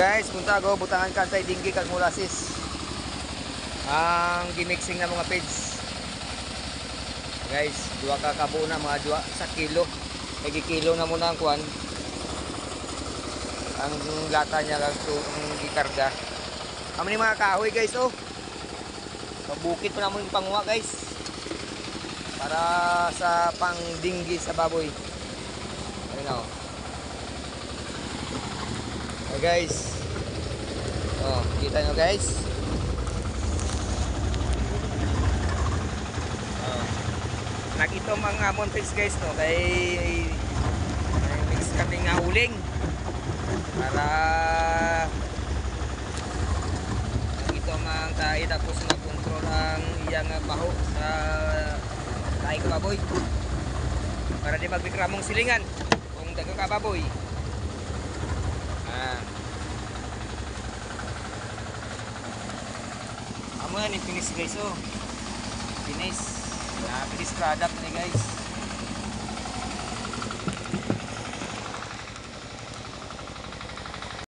Guys, punta ako butangan kantay dinggi kag molasses. Ang gimixing na mga pids. Guys, dua ka kabo na mga dua sa kilo. Lagi kilo na muna ang kuan. Ang lata niya kag ang gikarga. Kamo ni mga kahoy guys oh. Pabukit pa namon panguha guys. Para sa pangdinggi sa baboy. Ayun oh. Hey guys. Oh, kita nyo guys. Oh. Nakita mga montes guys no kay mix kami nga uling para nakita mga tayo tapos na-control ang iyang baho sa tayo ka baboy para di magbikramong silingan kung daga ka baboy. Amo na ni finish guys oh. Finish. Finish product ni guys.